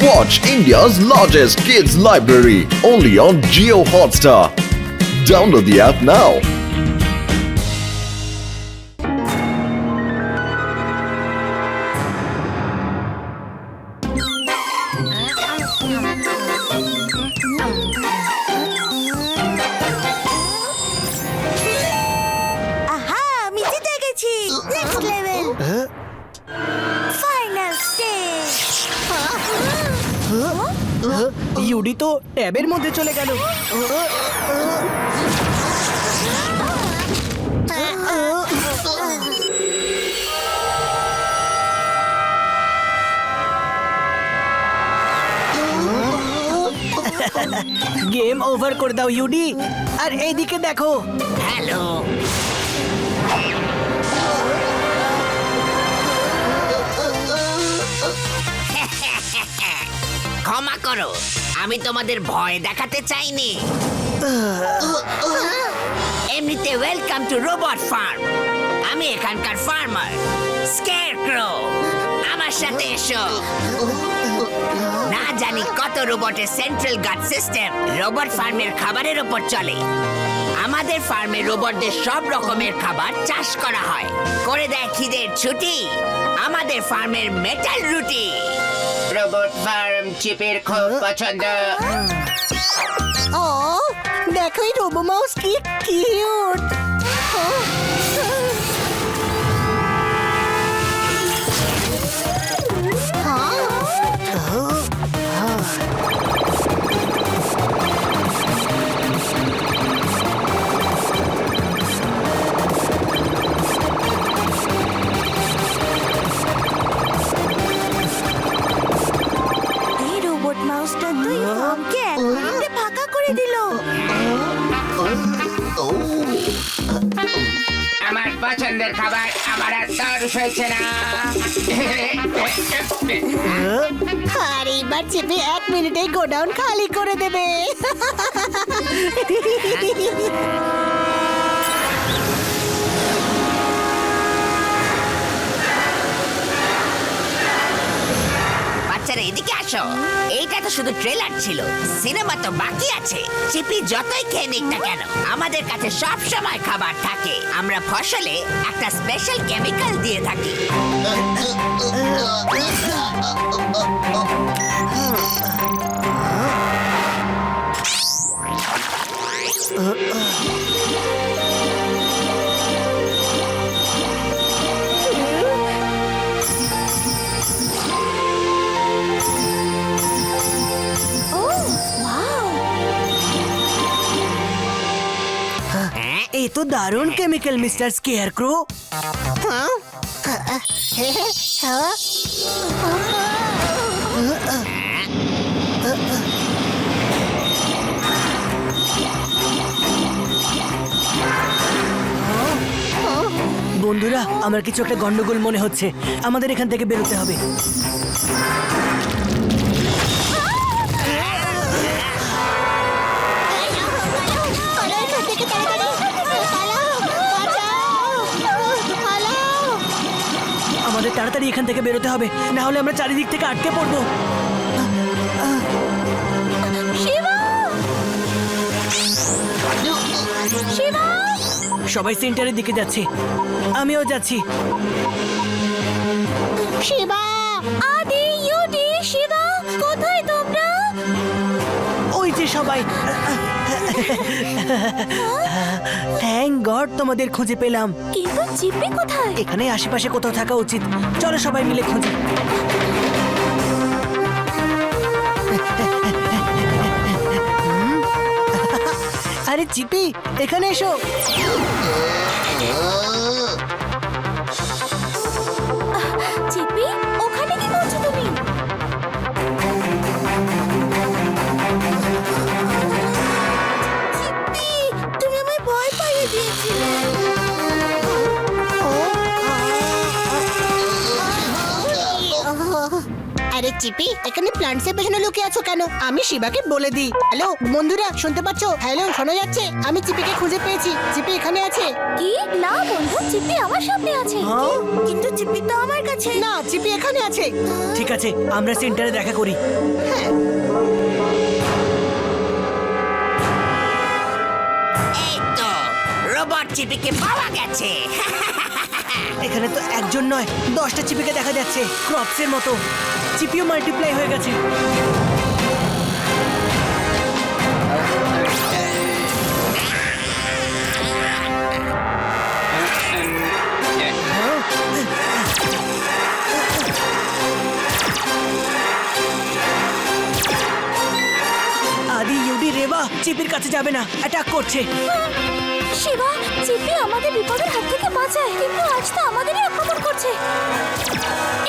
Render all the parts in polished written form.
Watch India's largest kids library only on Jio Hotstar. Download the app now. আহা আমি জিতে গেছি next level final stage UD তো ট্যাবের মধ্যে চলে গেল। গেম ওভার করে দাও ইউডি। আর এইদিকে দেখো। হ্যালো, ক্ষমা করো, আমি তোমাদের ভয় দেখাতে চাইনি। এমনিতে ওয়েলকাম টু রোবট ফার্ম। আমি এখানকার ফার্মার স্কেয়ারক্রো। আমার সাথে এসো। না জানি কত রোবটের সেন্ট্রাল গার্ড সিস্টেম রোবট ফার্মের খাবারের উপর চলে। আমাদের ফার্মে রোবটদের সব রকমের খাবার চাষ করা হয়, করে দেয় খিদের ছুটি। আমাদের ফার্মের মেটাল রুটি। রোবট ফার্ম চিপের খুব পছন্দ। ও দেখো এই রোবো মাউস কি কিউট। এই রোবট মাউসটা তুই ফার্মকে এক মিনিটে ফাঁকা করে দিল। আমার পছন্দের খাবার আমার আর তর সইছে না। আর এইবার চেপে 1 মিনিটে গোডাউন খালি করে দেবে। বাচ্চারা এদিকে আসো। এইটা তো শুধু ট্রেলার ছিল, সিনেমা তো বাকি আছে। চিপি যতই খেয়ে নিক না কেন, আমাদের কাছে সব সময় খাবার থাকে। আমরা ফসলে একটা স্পেশাল কেমিক্যাল দিয়ে থাকি। ও ওয়াও, হ্যাঁ, এই তো দারুণ কেমিক্যাল মিস্টার স্কেয়ারক্রো। বন্ধুরা, আমার কিছু একটা গন্ডগোল মনে হচ্ছে। আমাদের এখান থেকে বেরোতে হবে। আমাদের তাড়াতাড়ি এখান থেকে বেরোতে হবে, না হলে আমরা চারিদিক থেকে আটকে পড়বো। শিবা শিবা সবাই সেন্টারের দিকে যাচ্ছে, আমিও যাচ্ছি। শিবা আদি ইউডি শিবা কোথায় তোমরা? ওই যে সবাই। থ্যাংক গড তোমাদের খুঁজে পেলাম। কিন্তু জিপে কোথায়? এখানে আশেপাশে কোথাও থাকা উচিত। চলো সবাই মিলে খুঁজি। আরে চিপি, এখানে এসো। জিপি ওখানে কি করছো তুমি? জিপি তুমি আমায় ভয় পাইয়ে দিয়েছিলে। আরে চিপি এখানে প্ল্যান্টসের পেছনে লুকিয়ে আছো কেন? আমি শিবাকে বলে দিই। হ্যালো বন্ধুরা, শুনতে পাচ্ছ? হ্যালো, শোনা যাচ্ছে? আমি চিপিকে খুঁজে পেয়েছি। চিপি এখানে আছে। কি না বন্ধু, চিপি আমার সামনে আছে। হ্যাঁ? কিন্তু চিপি তো আমার কাছে। না, চিপি এখানে আছে। ঠিক আছে, আমরা সেন্টারে দেখা করি। এই তো রোবট চিপিকে পাওয়া গেছে। এখানে তো একজন নয়, 10টা চিপিকে দেখা যাচ্ছে, ক্রপসের মতো। চিপিও মাল্টিপ্লাই হয়ে গেছে। আদি ইউডি রেবা চিপির কাছে যাবে না, অ্যাটাক করছে। শিবা, চিপি আমাদের বিপদের হাত থেকে বাঁচায়, কিন্তু আজ তো আমাদেরই আক্রমণ করছে।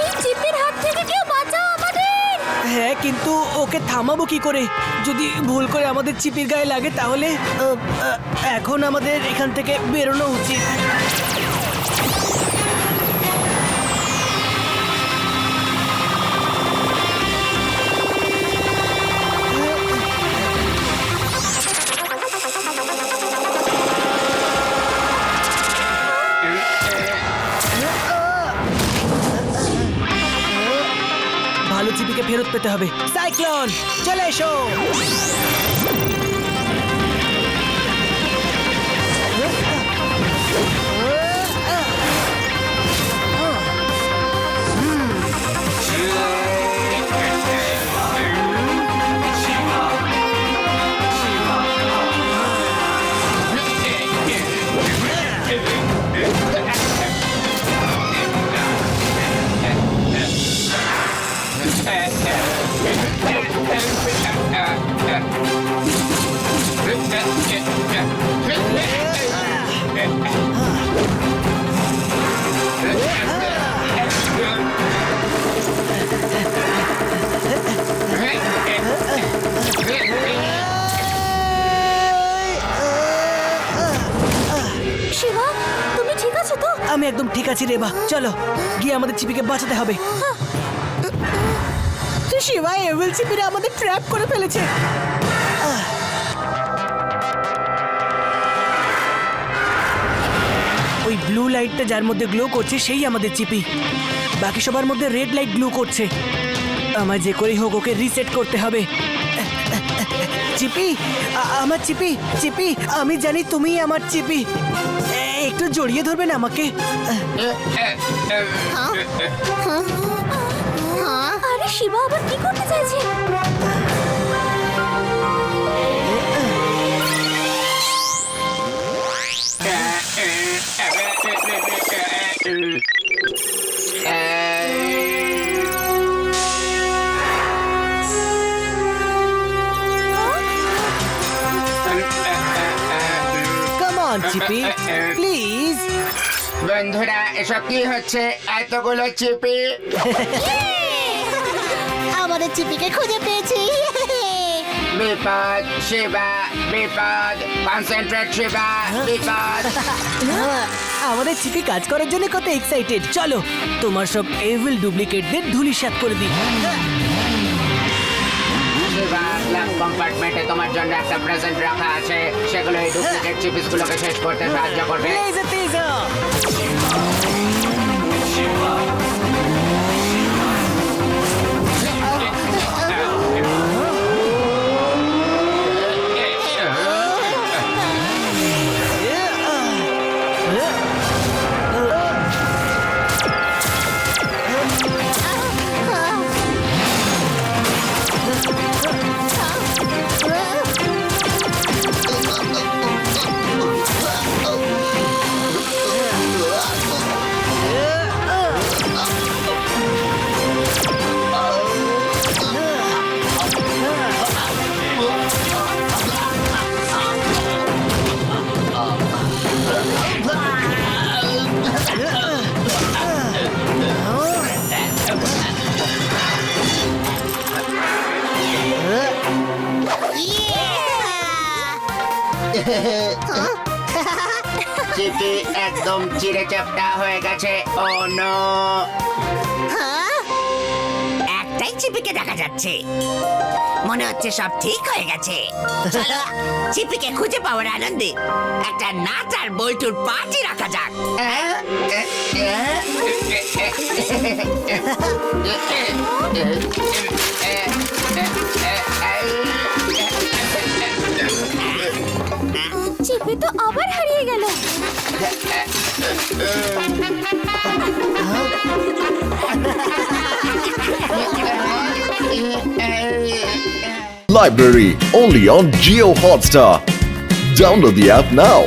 এই চিপির হাত থেকে কেউ বাঁচাও আমাদের। হ্যাঁ, কিন্তু ওকে থামাবো কি করে? যদি ভুল করে আমাদের চিপির গায়ে লাগে তাহলে এখন আমাদের এখান থেকে বেরোনো উচিত। ভালো চিপিকে ফেরত পেতে হবে। সাইক্লোন চলে এসো। শিবা, তুমি ঠিক আছো তো? আমি একদম ঠিক আছি রেবা, চলো গিয়ে আমাদের চিপিকে বাঁচাতে হবে। শিবা, এভিল চিপিরা আমাদের ট্র্যাপ করে ফেলেছে। ওই ব্লু লাইটটা যার মধ্যে গ্লো করছে সেই আমাদের চিপি, বাকি সবার মধ্যে রেড লাইট গ্লো করছে। আমায় যে করেই হোক ওকে রিসেট করতে হবে। চিপি, আমার চিপি, চিপি আমি জানি তুমি আমার চিপি, একটু জড়িয়ে ধরবেন আমাকে। আরে শিবা আবার কি করতে চাইছে? কাম অন চিপি, প্লিজ। বন্ধুরা, এসব কি হচ্ছে? এতগুলো চিপি। আমাদের চিপিকে খুঁজে পেয়েছি। বিপদ শিবা, বিপদ। কনসেন্ট্রেট শিবা, বিপদ। আমাদের চিপি কাজ করার জন্য কত এক্সাইটেড। চলো তোমার সব এভিল ডুপ্লিকেটদের ধুলিসাৎ করে দিই। শিবা, ল্যাব কম্পার্টমেন্টে তোমার জন্য একটা প্রেজেন্ট রাখা আছে। সেগুলো এই ডুপ্লিকেট চিপিসগুলোকে শেষ করতে সাহায্য করবে। Laser taser. চিপি একদম চিড়ে চ্যাপটা হয়ে গেছে। ও নো! একটা জায়গায় চিপিকে দেখা যাচ্ছে। মনে হচ্ছে সব ঠিক হয়ে গেছে। চলো চিপিকে খুঁজে পাওয়ার আনন্দে একটা নাচ আর বল্টুর পার্টি রাখা যাক। চিপি তো আবার হারিয়ে গেল। Library only on Geo Hotstar. Download the app now.